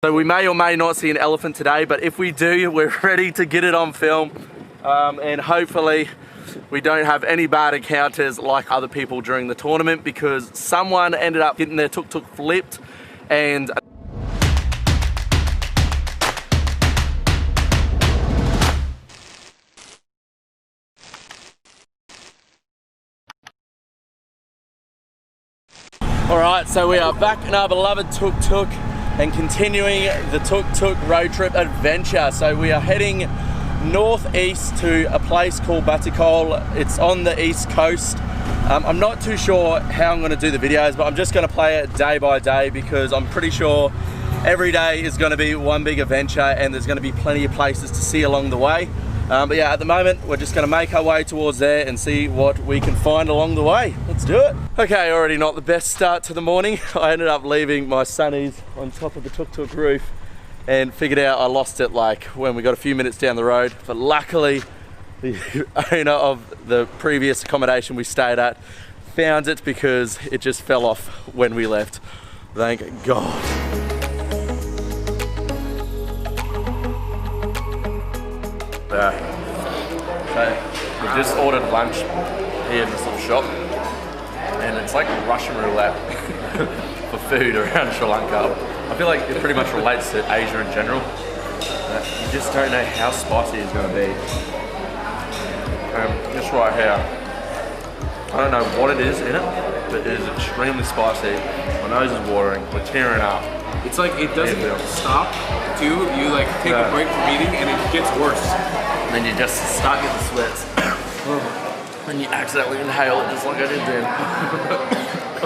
So we may or may not see an elephant today, but if we do, we're ready to get it on film. And hopefully we don't have any bad encounters like other people during the tournament, because someone ended up getting their tuk-tuk flipped and Alright, so we are back in our beloved tuk-tuk and continuing the tuk-tuk road trip adventure. So we are heading northeast to a place called Batikol. It's on the east coast. I'm not too sure how I'm going to do the videos, but I'm just going to play it day by day, because I'm pretty sure every day is going to be one big adventure and there's going to be plenty of places to see along the way. But yeah, at the moment, we're just gonna make our way towards there and see what we can find along the way. Let's do it. Okay, already not the best start to the morning. I ended up leaving my sunnies on top of the tuk-tuk roof and figured out I lost it like when we got a few minutes down the road. But luckily, the owner of the previous accommodation we stayed at found it, because it just fell off when we left. Thank God. So we just ordered lunch here in this little shop, and it's like Russian roulette for food around Sri Lanka. I feel like it pretty much relates to Asia in general. You just don't know how spicy it's going to be. This right here, I don't know what it is in it, but it is extremely spicy. My nose is watering, we're tearing up. It's like it doesn't stop too. You like take a break from eating and it gets worse. And then you just start getting sweats. And you accidentally inhale it just like I did then.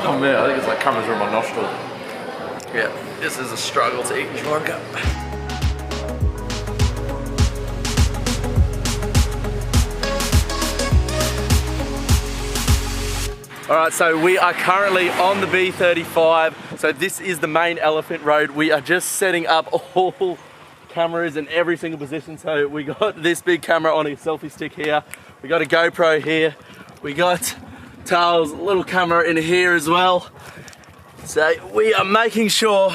Oh man, I think it's like coming through my nostril. Yeah, this is a struggle to eat in Sri Lanka. Alright, so we are currently on the B35. So this is the main elephant road. We are just setting up all cameras in every single position. So we got this big camera on a selfie stick here. We got a GoPro here. We got Tal's little camera in here as well. So we are making sure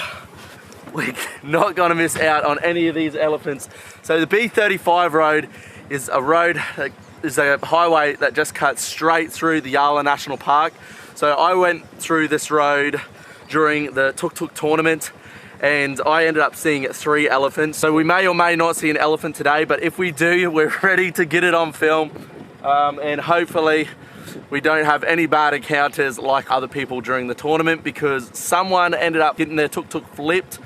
we're not gonna miss out on any of these elephants. So the B35 road is a road that is a highway that just cuts straight through the Yala National Park. So I went through this road during the tuk-tuk tournament and I ended up seeing 3 elephants. So we may or may not see an elephant today, but if we do, we're ready to get it on film. And hopefully we don't have any bad encounters like other people during the tournament, because someone ended up getting their tuk-tuk flipped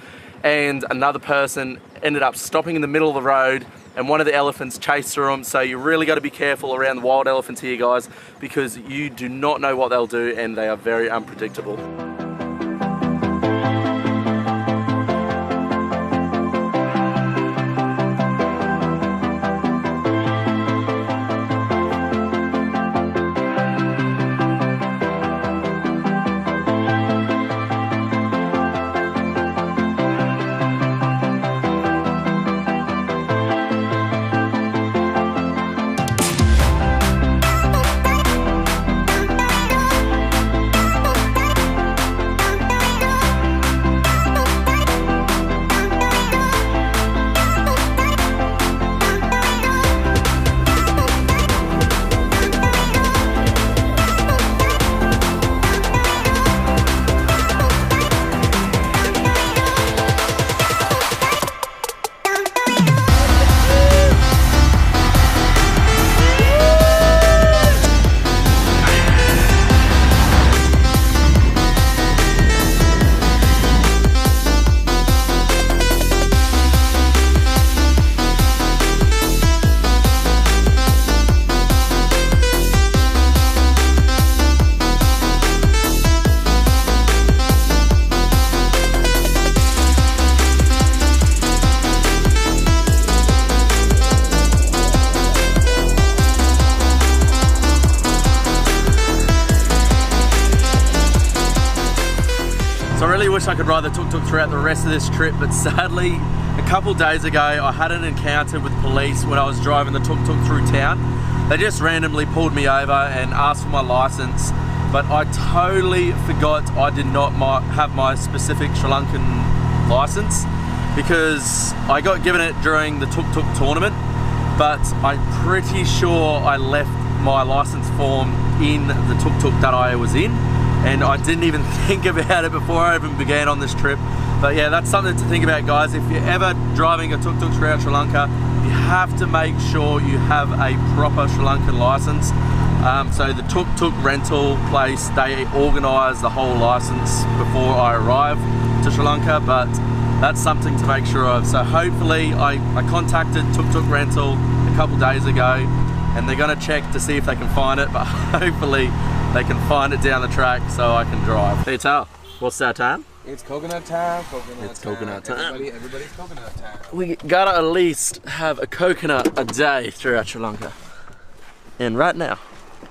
and another person ended up stopping in the middle of the road and one of the elephants chased through them. So you really got to be careful around the wild elephants here, guys, because you do not know what they'll do and they are very unpredictable. Wish I could ride the tuk-tuk throughout the rest of this trip, but sadly a couple days ago I had an encounter with police when I was driving the tuk-tuk through town. They just randomly pulled me over and asked for my license, but I totally forgot I did not have my specific Sri Lankan license. because I got given it during the Tuk Tuk tournament, but I'm pretty sure I left my license form in the Tuk Tuk that I was in, and I didn't even think about it before I even began on this trip. But yeah, that's something to think about, guys. If you're ever driving a Tuk Tuk throughout Sri Lanka, you have to make sure you have a proper Sri Lankan license. So the Tuk Tuk rental place, they organise the whole license before I arrive to Sri Lanka, but that's something to make sure of. So hopefully, I contacted Tuk Tuk Rental a couple days ago, and they're gonna check to see if they can find it, but hopefully they can find it down the track so I can drive. Hey Tal, what's our time? It's coconut time. Coconut time. Everybody's coconut time. We gotta at least have a coconut a day throughout Sri Lanka. And right now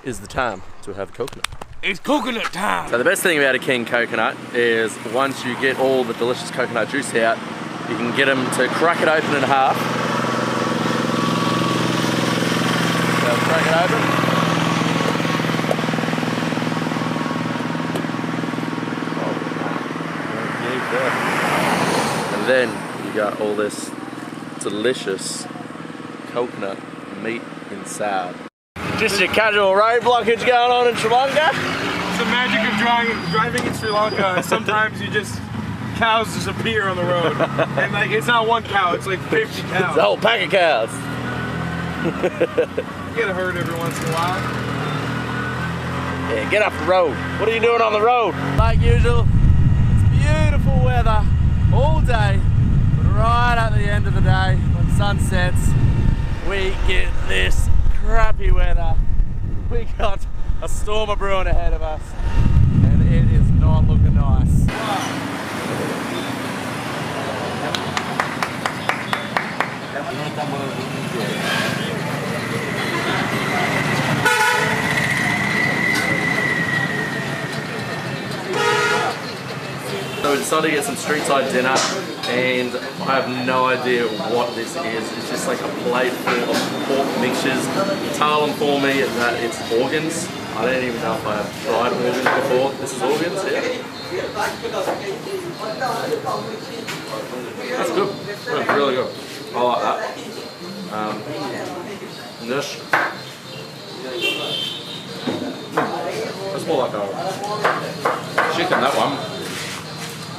is the time to have a coconut. It's coconut time. So the best thing about a king coconut is once you get all the delicious coconut juice out, you can get them to crack it open in half. So crack it open. And then you got all this delicious coconut meat inside. Just a casual road blockage going on in Sri Lanka. It's the magic of driving in Sri Lanka. Sometimes cows just appear on the road. And like, it's not one cow, it's like 50 cows. It's a whole pack of cows. You get a herd every once in a while. Yeah, get off the road. What are you doing on the road? Like usual, it's beautiful weather all day, but right at the end of the day, when the sun sets, we get this crappy weather. We got a storm brewing ahead of us, and it is not looking nice. So we decided to get some street side dinner, and I have no idea what this is. It's just like a plate full of pork mixtures. Tal informed me that it's organs. I don't even know if I have tried organs before. This is organs, yeah. That's good. That's really good. I like that. And this. That's more like a chicken, that one.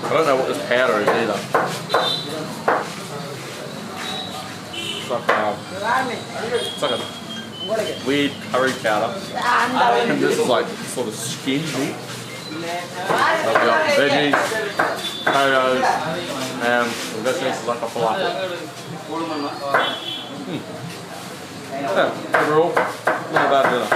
I don't know what this powder is either. It's like a weird curry powder. And this is like sort of skinned meat. We've got veggies, potatoes, and the rest of this is like a falafel. Yeah, overall, not a bad dinner.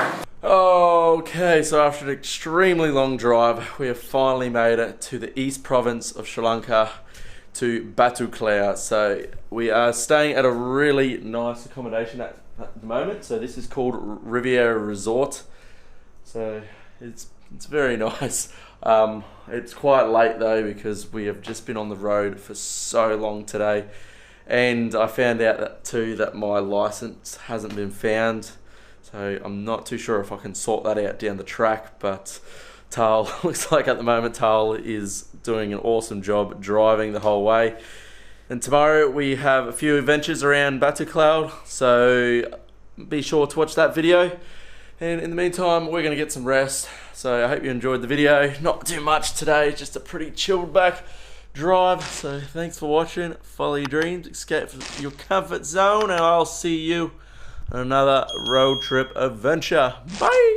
Okay, so after an extremely long drive, we have finally made it to the East Province of Sri Lanka, to Batu Klau. So we are staying at a really nice accommodation at the moment. So this is called Riviera Resort. So it's very nice. It's quite late though, because we have just been on the road for so long today. And I found out that my license hasn't been found. So I'm not too sure if I can sort that out down the track, but Tal, looks like at the moment Tal is doing an awesome job driving the whole way. And tomorrow we have a few adventures around Batu Klau, so be sure to watch that video. And in the meantime, we're gonna get some rest. So I hope you enjoyed the video. Not too much today, just a pretty chilled back drive. So thanks for watching. Follow your dreams, escape your comfort zone, and I'll see you on another road trip adventure. Bye!